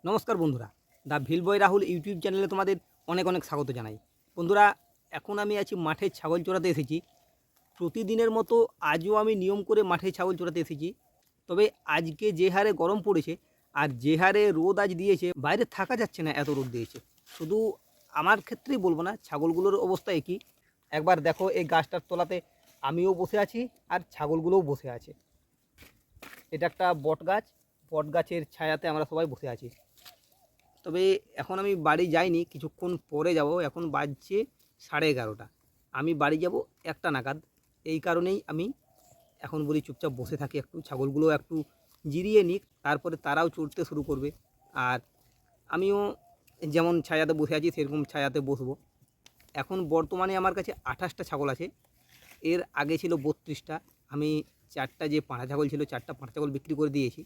নমস্কার বন্ধুরা, the Bhil boy Rahul YouTube চ্যানেলে তোমাদের অনেক অনেক স্বাগত জানাই। বন্ধুরা, এখন আমি আছি মাঠে ছাগল চড়াতে এসেছি। প্রতিদিনের মতো আজও আমি নিয়ম করে মাঠে ছাগল চড়াতে এসেছি। তবে আজকে যে হারে গরম পড়েছে আর যে হারে রোদ আজ দিয়েছে, বাইরে থাকা যাচ্ছে না, এত রোদ দিয়েছে। শুধু আমার ক্ষেত্রেই বলবো না, ছাগলগুলোর অবস্থা একই। একবার দেখো, এই গাছটার তলাতে আমিও বসে আছি আর ছাগলগুলোও বসে আছে। এটা একটা বট গাছ, বট গাছের ছায়াতে আমরা সবাই বসে আছি। তবে এখন আমি বাড়ি যাইনি, কিছুক্ষণ পরে যাব। এখন বাজছে 11:30। আমি বাড়ি যাব 1টা নাগাদ। এই কারণেই আমি এখন বলি চুপচাপ বসে থাকি, একটু ছাগলগুলো একটু জিরিয়ে নিক, তারপরে তারাও চড়তে শুরু করবে। আর আমিও যেমন ছায়াতে বসে আছি সেরকম ছায়াতে বসবো। এখন বর্তমানে আমার কাছে 28টা ছাগল আছে। এর আগে ছিল 32টা। আমি 4টা যে পাঁঠা ছাগল ছিল, 4টা পাঁঠা ছাগল বিক্রি করে দিয়েছি।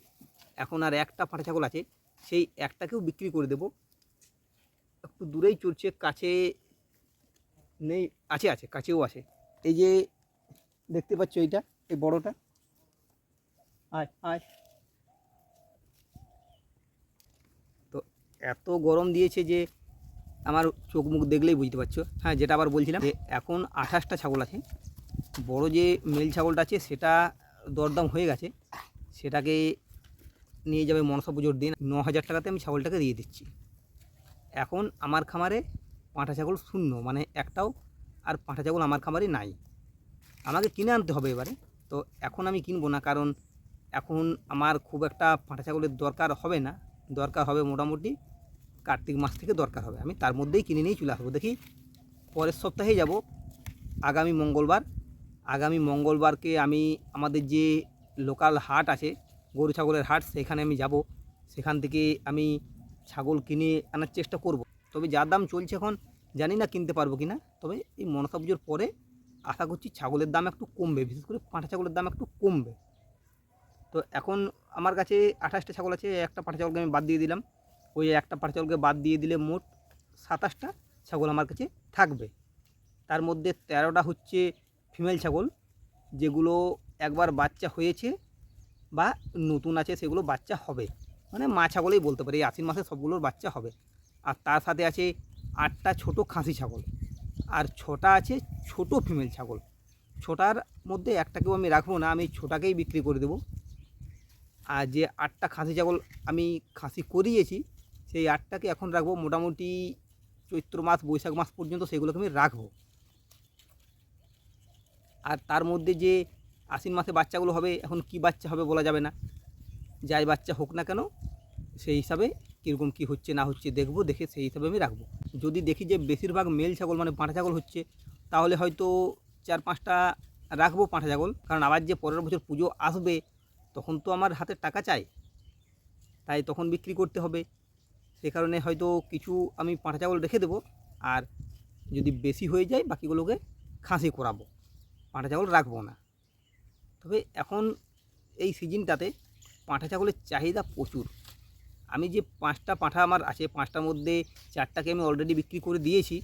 এখন আর একটা পাঁঠা ছাগল আছে, সেই একটাকেও বিক্রি করে দেব। একটু দূরেই চড়ছে, কাছে নেই। আছে আছে, কাছেও আছে। এই যে দেখতে পাচ্ছ, এইটা, এই বড়টা। আয় আয়। তো এত গরম দিয়েছে যে আমার চোখ মুখ দেখলেই বুঝতে পারছো। হ্যাঁ, যেটা আবার বলছিলাম যে এখন 28টা ছাগল আছে। বড় যে মেল ছাগলটা আছে সেটা দরদাম হয়ে গেছে, সেটাকে নিয়ে যাবে মনসা পুজোর দিন। 9,000 টাকাতে আমি ছাগলটাকে দিয়ে দিচ্ছি। এখন আমার খামারে পাঁঠা ছাগল শূন্য, মানে একটাও আর পাঁঠা ছাগল আমার খামারে নাই। আমাকে কিনে আনতে হবে এবারে। তো এখন আমি কিনবো না, কারণ এখন আমার খুব একটা পাঁঠা ছাগলের দরকার হবে না। দরকার হবে মোটামুটি কার্তিক মাস থেকে দরকার হবে। আমি তার মধ্যেই কিনে নিয়েই চলে আসবো। দেখি পরের সপ্তাহেই যাব, আগামী মঙ্গলবার। আগামী মঙ্গলবারকে আমি আমাদের যে লোকাল হাট আছে, গরু ছাগলের হাট, সেখানে আমি যাব। সেখান থেকে আমি ছাগল কিনে আনার চেষ্টা করব। তবে যা দাম চলছে এখন, জানি না কিনতে পারবো কি না। তবে এই মনসা পুজোর পরে আশা করছি ছাগলের দাম একটু কমবে, বিশেষ করে পাঁঠা ছাগলের দাম একটু কমবে। তো এখন আমার কাছে 28টা ছাগল আছে, একটা পাঁঠা ছাগলকে আমি বাদ দিয়ে দিলাম। ওই একটা পাঁঠা ছাগলকে বাদ দিয়ে দিলে মোট 27টা ছাগল আমার কাছে থাকবে। তার মধ্যে 13টা হচ্ছে ফিমেল ছাগল, যেগুলো একবার বাচ্চা হয়েছে বা নতুন আছে, সেগুলো বাচ্চা হবে। মানে মা ছাগলেই বলতে পারি, এই আশ্বিন মাসে সবগুলোর বাচ্চা হবে। আর তার সাথে আছে 8টা ছোটো খাসি ছাগল, আর 6টা আছে ছোট ফিমেল ছাগল। 6টার মধ্যে একটাকেও আমি রাখবো না, আমি 6টাকেই বিক্রি করে দেবো। আর যে 8টা খাসি ছাগল আমি খাসি করিয়েছি, সেই 8টাকে এখন রাখবো মোটামুটি চৈত্র মাস বৈশাখ মাস পর্যন্ত, সেগুলোকে আমি রাখবো। আর তার মধ্যে যে আশ্বিন মাসে বাচ্চাগুলো হবে, এখন কি বাচ্চা হবে বলা যাবে না। যাই বাচ্চা হোক না কেন, সেই হিসাবে কীরকম কী হচ্ছে না হচ্ছে দেখবো, দেখে সেই হিসাবে আমি রাখবো। যদি দেখি যে বেশিরভাগ মেল ছাগল মানে পাঁঠা ছাগল হচ্ছে, তাহলে হয়তো 4-5টা রাখবো পাঁঠা ছাগল। কারণ আবার যে পরের বছর পুজো আসবে, তখন তো আমার হাতে টাকা চাই, তাই তখন বিক্রি করতে হবে। সে কারণে হয়তো কিছু আমি পাঁঠা ছাগল রেখে দেবো, আর যদি বেশি হয়ে যায় বাকিগুলোকে খাসি করাবো, পাঁঠা ছাগল রাখবো না। তবে এখন এই সিজনটাতে পাঁঠা ছাগলের চাহিদা প্রচুর। আমি যে 5টা পাঁঠা আমার আছে, 5টার মধ্যে 4টাকে আমি অলরেডি বিক্রি করে দিয়েছি।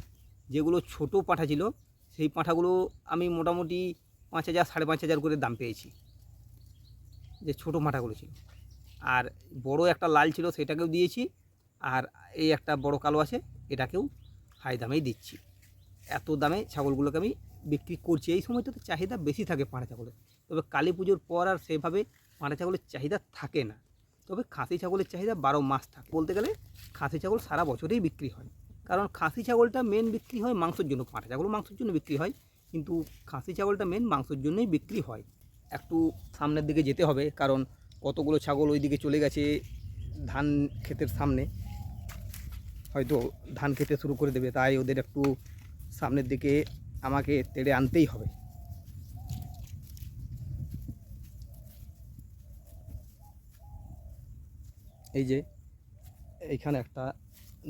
যেগুলো ছোট পাঁঠা ছিল, সেই পাঁঠাগুলো আমি মোটামুটি 5,000 5,500 করে দাম পেয়েছি, যে ছোটো পাঁঠাগুলো ছিল। আর বড় একটা লাল ছিল, সেটাকেও দিয়েছি। আর এই একটা বড় কালো আছে, এটাকেও হাই দামেই দিচ্ছি। এত দামে ছাগলগুলোকে আমি বিক্রি করছি। এই সময়টাতে চাহিদা বেশি থাকে পাঁঠা ছাগলের। তবে কালী পুজোর পর আর সেভাবে পাঁঠা ছাগলের চাহিদা থাকে না। তবে খাসি ছাগলের চাহিদা 12 মাস থাকে। বলতে গেলে খাসি ছাগল সারা বছরেই বিক্রি হয়, কারণ খাসি ছাগলটা মেন বিক্রি হয় মাংসের জন্য। পাঁঠা ছাগলও মাংসের জন্য বিক্রি হয়, কিন্তু খাসি ছাগলটা মেন মাংসের জন্যই বিক্রি হয়। একটু সামনের দিকে যেতে হবে, কারণ কতগুলো ছাগল ওই দিকে চলে গেছে ধান ক্ষেতের সামনে, হয়তো ধান খেতে শুরু করে দেবে। তাই ওদের একটু সামনের দিকে আমাকে তেড়ে আনতেই হবে। এই যে এইখানে একটা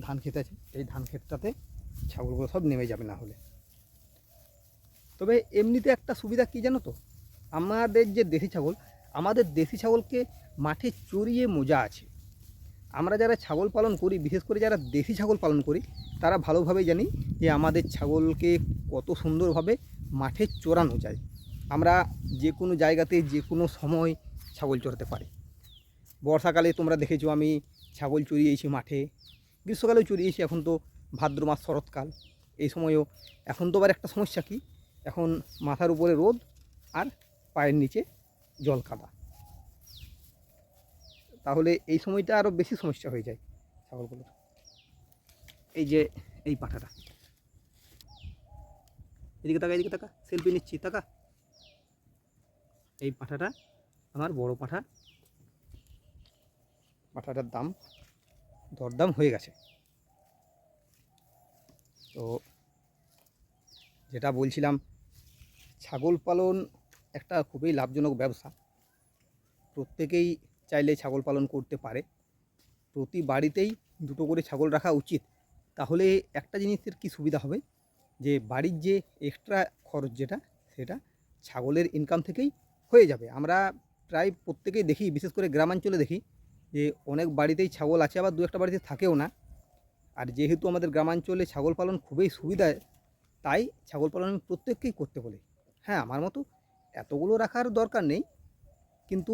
ধান ক্ষেত আছে, এই ধান ক্ষেতটাতে ছাগলগুলো সব নেমে যাবে না হলে। তবে এমনিতে একটা সুবিধা কী জানো তো, আমাদের যে দেশি ছাগল, আমাদের দেশি ছাগলকে মাঠে চড়িয়ে মজা আছে। আমরা যারা ছাগল পালন করি, বিশেষ করে যারা দেশি ছাগল পালন করি, তারা ভালোভাবে জানি যে আমাদের ছাগলকে কত সুন্দরভাবে মাঠে চড়ানো যায়। আমরা যে কোনো জায়গাতে যে কোনো সময় ছাগল চড়াতে পারি। বর্ষাকালে তোমরা দেখেছো আমি ছাগল চড়িয়েছি মাঠে, গ্রীষ্মকালেও চড়িয়েছি, এখন তো ভাদ্র মাস শরৎকাল, এই সময়ও। এখন তো আবার একটা সমস্যা কি, এখন মাথার উপরে রোদ আর পায়ের নিচে জল কাদা, তাহলে এই সময়টা আরও বেশি সমস্যা হয়ে যায় ছাগলগুলোর। এই যে এই পাঁঠাটা, এদিকে তাকা, এদিকে তাকা, সেলফি নিচ্ছি, তাকা। এই পাঁঠাটা আমার বড় পাঁঠা, পাঁঠাটার দাম দরদাম হয়ে গেছে। তো যেটা বলছিলাম, ছাগল পালন একটা খুবই লাভজনক ব্যবসা, প্রত্যেকেই চাইলে ছাগল পালন করতে পারে। প্রতি বাড়িতেই দুটো করে ছাগল রাখা উচিত। তাহলে একটা জিনিসের কি সুবিধা হবে, যে বাড়ির যে এক্সট্রা খরচ যেটা, সেটা ছাগলের ইনকাম থেকেই হয়ে যাবে। আমরা প্রায় প্রত্যেকেই দেখি, বিশেষ করে গ্রামাঞ্চলে দেখি যে অনেক বাড়িতেই ছাগল আছে, আবার দু একটা বাড়িতে থাকেও না। আর যেহেতু আমাদের গ্রামাঞ্চলে ছাগল পালন খুবই সুবিধা, তাই ছাগল পালন আমি প্রত্যেককেই করতে বলি। হ্যাঁ, আমার মতো এতগুলো রাখার দরকার নেই, কিন্তু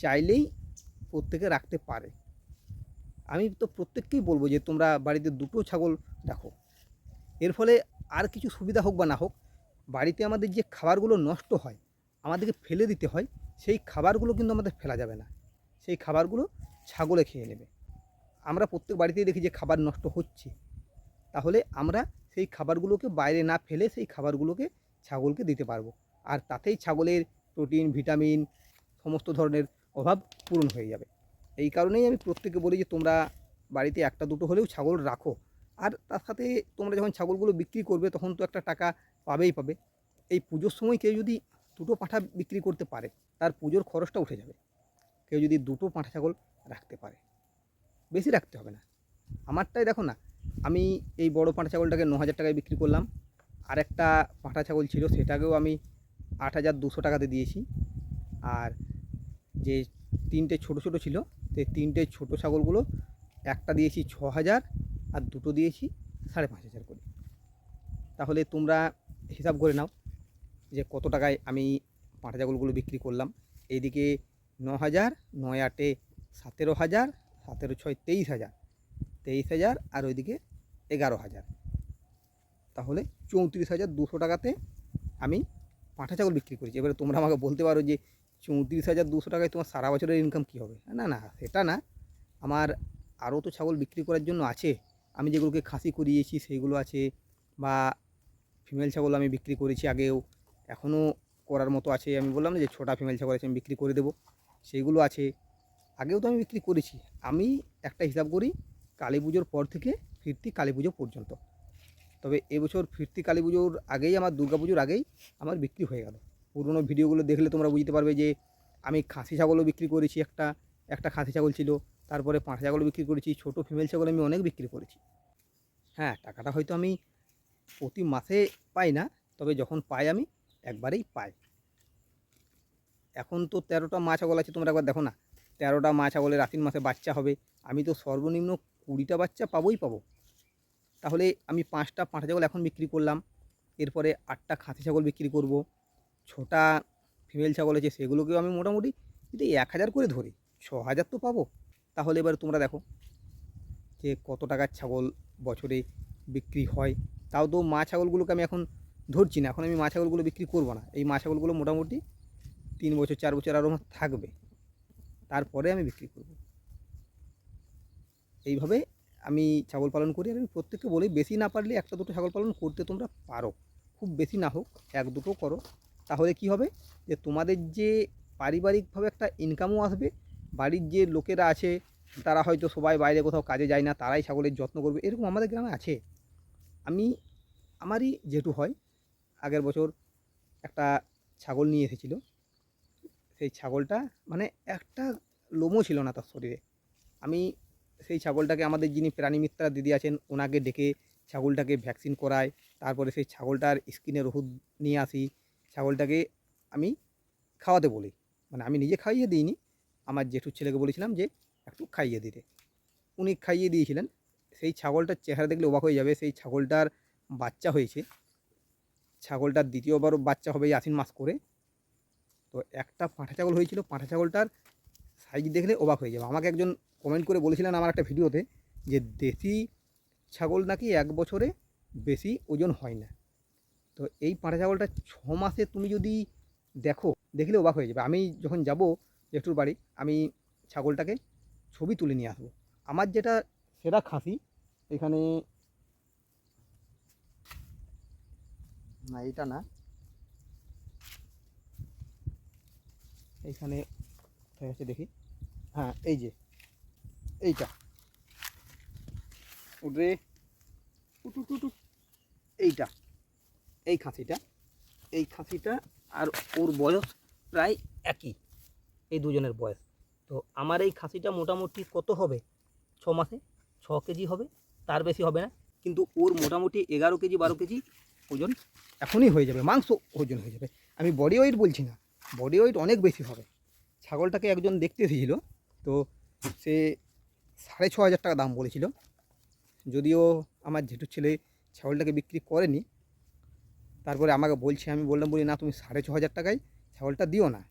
চাইলেই প্রত্যেকে রাখতে পারে। আমি তো প্রত্যেককেই বলবো যে তোমরা বাড়িতে দুটো ছাগল রাখো। এর ফলে আর কিছু সুবিধা হোক বা না হোক, বাড়িতে আমাদের যে খাবারগুলো নষ্ট হয়, আমাদেরকে ফেলে দিতে হয়, সেই খাবারগুলো কিন্তু আমাদের ফেলা যাবে না, সেই খাবারগুলো ছাগলে খেয়ে নেবে। আমরা প্রত্যেক বাড়িতেই দেখি যে খাবার নষ্ট হচ্ছে, তাহলে আমরা সেই খাবারগুলোকে বাইরে না ফেলে সেই খাবারগুলোকে ছাগলকে দিতে পারবো, আর তাতেই ছাগলের প্রোটিন, ভিটামিন, সমস্ত ধরনের অভাব পূরণ হয়ে যাবে। এই কারণেই আমি প্রত্যেকে বলি যে তোমরা বাড়িতে একটা দুটো হলেও ছাগল রাখো। আর তার সাথে তোমরা যখন ছাগলগুলো বিক্রি করবে, তখন তো একটা টাকা পাবেই পাবে। এই পুজোর সময় কেউ যদি দুটো পাঁঠা বিক্রি করতে পারে, তার পুজোর খরচটা উঠে যাবে। কেউ যদি দুটো পাঁঠা ছাগল রাখতে পারে, বেশি রাখতে হবে না। আমারটাই দেখো না, আমি এই বড় পাঁঠা ছাগলটাকে 9,000 টাকায় বিক্রি করলাম। আর একটা পাঁঠা ছাগল ছিল, সেটাকেও আমি 8,200 টাকাতে দিয়েছি। আর যে তিনটে ছোট ছোট ছিল, সেই তিনটে ছোট ছাগলগুলো একটা দিয়েছি 6,000 আর দুটো দিয়েছি 5,500 করে। তাহলে তোমরা হিসাব করে নাও যে কত টাকায় আমি পাঁঠা ছাগলগুলো বিক্রি করলাম। এইদিকে 9,000, 9 × 8 = 17,000, 17 × 6 = 23,000, 23,000 আর ওইদিকে 11,000, তাহলে 34,200 টাকাতে আমি পাঁঠা ছাগল বিক্রি করেছি। এবারে তোমরা আমাকে বলতে পারো যে 34,200 টাকায় তোমার সারা বছরের ইনকাম কী হবে? না না, সেটা না, আমার আরও তো ছাগল বিক্রি করার জন্য আছে। আমি যেগুলোকে খাসি করিয়েছি সেইগুলো আছে, বা ফিমেল ছাগল আমি বিক্রি করেছি আগেও, এখনও করার মতো আছে। আমি বললাম না যে 6টা ফিমেল ছাগল আছে, আমি বিক্রি করে দেবো, সেইগুলো আছে। আগেও তো আমি বিক্রি করেছি। আমি একটা হিসাব করি, কালী পুজোর পর থেকে ফিরতি কালী পুজো পর্যন্ত। তবে এবছর ফিরতি কালী পুজোর আগেই, আমার দুর্গা পুজোর আগেই আমার বিক্রি হয়ে গেল। পুরনো ভিডিওগুলো দেখলে তোমরা বুঝতে পারবে যে আমি খাসি ছাগলও বিক্রি করেছি, একটা খাসি ছাগল ছিল, তারপরে পাঁঠা ছাগলও বিক্রি করেছি, ছোটো ফিমেল ছাগল আমি অনেক বিক্রি করেছি। হ্যাঁ, টাকাটা হয়তো আমি প্রতি মাসে পাই না, তবে যখন পাই আমি একবারেই পাই। এখন তো 13টা মা ছাগল আছে, তোমরা একবার দেখো না, 13টা মা ছাগলের আশ্বিন মাসে বাচ্চা হবে, আমি তো সর্বনিম্ন 20টা বাচ্চা পাবোই পাবো। তাহলে আমি 5টা পাঁঠা ছাগল এখন বিক্রি করলাম, এরপরে 8টা খাসি ছাগল বিক্রি করব, 6টা ফিমেল ছাগল আছে, সেগুলোকেও আমি মোটামুটি যদি 1,000 করে ধরি, 6,000 তো পাবো। তাহলে এবার তোমরা দেখো যে কত টাকার ছাগল বছরে বিক্রি হয়। তাও তো মা ছাগলগুলোকে আমি এখন ধরছি না, এখন আমি মা ছাগলগুলো বিক্রি করব না। এই মা ছাগলগুলো মোটামুটি 3 বছর 4 বছর আরও থাকবে, তারপরে আমি বিক্রি করব। এইভাবে আমি ছাগল পালন করি। আর আমি প্রত্যেককে বলি, বেশি না পারলে একটা দুটো ছাগল পালন করতে তোমরা পারো, খুব বেশি না হোক, এক দুটো করো। তাহলে কি হবে, যে তোমাদের যে পারিবারিকভাবে একটা ইনকামও আসবে। বাড়ির যে লোকেরা আছে, তারা হয়তো সবাই বাইরে কোথাও কাজে যায় না, তারাই ছাগলের যত্ন করবে, এরকম আমাদের গ্রামে আছে। আমারই জেঠু হয়, আগের বছর একটা ছাগল নিয়ে এসেছিলো। সেই ছাগলটা মানে একটা লোমও ছিল না তার শরীরে। আমি সেই ছাগলটাকে, আমাদের যিনি প্রাণীমিত্রা দিদি আছেন, ওনাকে ডেকে ছাগলটাকে ভ্যাকসিন করাই, তারপরে সেই ছাগলটার স্কিনের ওষুধ নিয়ে আসি, ছাগলটাকে আমি খাওয়াতে বলি। মানে আমি নিজে খাইয়ে দিইনি, আমার জেঠুর ছেলেকে বলেছিলাম যে একটু খাইয়ে দিতে, উনি খাইয়ে দিয়েছিলেন। সেই ছাগলটার চেহারা দেখলে অবাক হয়ে যাবে। সেই ছাগলটার বাচ্চা হয়েছে, ছাগলটার দ্বিতীয়বারও বাচ্চা হবে এই আশ্বিন মাস করে। তো একটা পাঁঠা ছাগল হয়েছিল, পাঁঠা ছাগলটার সাইজ দেখলে অবাক হয়ে যাবে। আমাকে একজন কমেন্ট করে বলেছিলেন আমার একটা ভিডিওতে যে দেশি ছাগল নাকি 1 বছরে বেশি ওজন হয় না। তো এই পাঁঠা ছাগলটা 6 মাসে তুমি যদি দেখো, দেখলে অবাক হয়ে যাবে। আমি যখন যাব জেঠুর বাড়ি, আমি ছাগলটাকে ছবি তুলে নিয়ে আসবো। আমার যেটা সেরা খাসি, এখানে না, এটা না, এইখানে কোথায় আছে দেখি, হ্যাঁ এই যে এইটা, উঠে উটু এইটা, এই খাসিটা আর ওর বয়স প্রায় একই, এই দুজনের বয়স। তো আমার এই খাসিটা মোটামুটি কত হবে, 6 মাসে 6 কেজি হবে, তার বেশি হবে না। কিন্তু ওর মোটামুটি 11 কেজি 12 কেজি ওজন এখনই হয়ে যাবে, মাংস ওজন হয়ে যাবে। আমি বডি ওয়েট বলছি না, বডি ওয়েট অনেক বেশি হবে। ছাগলটাকে একজন দেখতে এসেছিলো, তো সে 6,500 টাকা দাম বলেছিল। যদিও আমার জেঠুর ছেলে ছাগলটাকে বিক্রি করেনি, তারপরে আমাকে বলছে, আমি বলি না, তুমি 6,500 টাকায় ছাগলটা দিও না।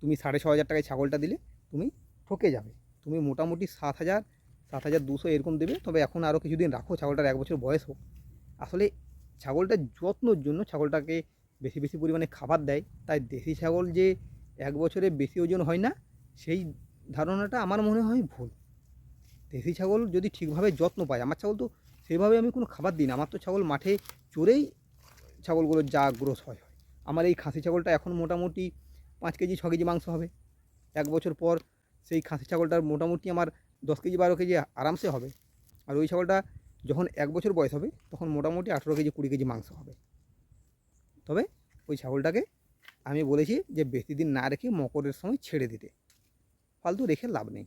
তুমি 6,500 টাকায় ছাগলটা দিলে তুমি ঠকে যাবে। তুমি মোটামুটি 7,000 7,200 এরকম দেবে। তবে এখন আরও কিছুদিন রাখো, ছাগলটার 1 বছর বয়স হোক। আসলে ছাগলটার যত্নর জন্য ছাগলটাকে বেশি বেশি পরিমাণে খাবার দেয়, তাই দেশি ছাগল যে 1 বছরে বেশি ওজন হয় না, সেই ধারণাটা আমার মনে হয় ভুল। দেশি ছাগল যদি ঠিকভাবে যত্ন পায়, আমার ছাগল তো সেইভাবে আমি কোনো খাবার দিই না। আমার তো ছাগল মাঠে চড়েই ছাগলগুলোর যা গ্রোথ হয়। আমার এই খাসি ছাগলটা এখন মোটামুটি 5 কেজি 6 কেজি মাংস হবে। 1 বছর পর সেই খাসি ছাগলটার মোটামুটি আমার 10 কেজি 12 কেজি আরামসে হবে। আর ওই ছাগলটা যখন 1 বছর বয়স হবে, তখন মোটামুটি 18 কেজি 20 কেজি মাংস হবে। তবে ওই ছাগলটাকে আমি বলেছি যে বেশি দিন না রেখে মকরের সময় ছেড়ে দিতে, ফালতু রেখে লাভ নেই।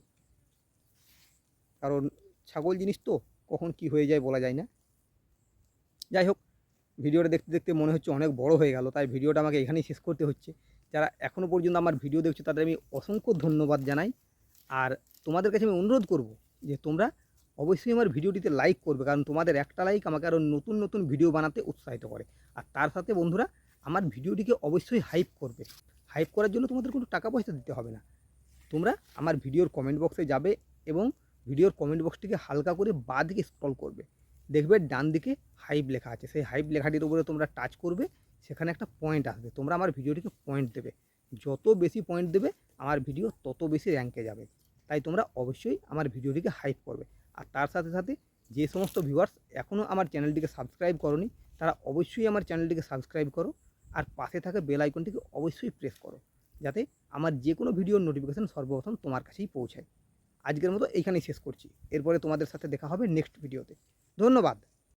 কারণ ছাগল জিনিস তো কখন কি হয়ে যায় বলা যায় না। যাই হোক, ভিডিওটা দেখতে দেখতে মনে হচ্ছে অনেক বড় হয়ে গেল, তাই ভিডিওটা আমাকে এখানেই শেষ করতে হচ্ছে। যারা এখনও পর্যন্ত আমার ভিডিও দেখছো তাদের আমি অসংখ্য ধন্যবাদ জানাই। আর তোমাদের কাছে আমি অনুরোধ করব যে তোমরা অবশ্যই আমার ভিডিওটিতে লাইক করবে, কারণ তোমাদের একটা লাইক আমাকে আরও নতুন নতুন ভিডিও বানাতে উৎসাহিত করে। আর তার সাথে বন্ধুরা, আমার ভিডিওটিকে অবশ্যই হাইপ করবে। হাইপ করার জন্য তোমাদের কোনো টাকা পয়সা দিতে হবে না। তোমরা আমার ভিডিওর কমেন্ট বক্সে যাবে এবং ভিডিওর কমেন্ট বক্সটিকে হালকা করে বাঁ দিকে স্ক্রল করবে, দেখবে ডান দিকে হাইপ লেখা আছে। সেই হাইপ লেখাটির উপরে তোমরা টাচ করবে, সেখানে একটা পয়েন্ট আসবে। তোমরা আমার ভিডিওটিকে পয়েন্ট দেবে, যত বেশি পয়েন্ট দেবে আমার ভিডিও তত বেশি র্যাঙ্কে যাবে। তাই তোমরা অবশ্যই আমার ভিডিওটিকে হাইপ করবে। আর তার সাথে সাথে যে সমস্ত ভিউয়ার্স এখনও আমার চ্যানেলটিকে সাবস্ক্রাইব করোনি, তারা অবশ্যই আমার চ্যানেলটিকে সাবস্ক্রাইব করো। আর পাশে থাকা বেল আইকনটিকে অবশ্যই প্রেস করো, যাতে আমার যে কোনো ভিডিওর নোটিফিকেশান সর্বপ্রথম তোমার কাছেই পৌঁছায়। আজকের মতো এইখানেই শেষ করছি, এরপরে তোমাদের সাথে দেখা হবে নেক্সট ভিডিওতে। ধন্যবাদ।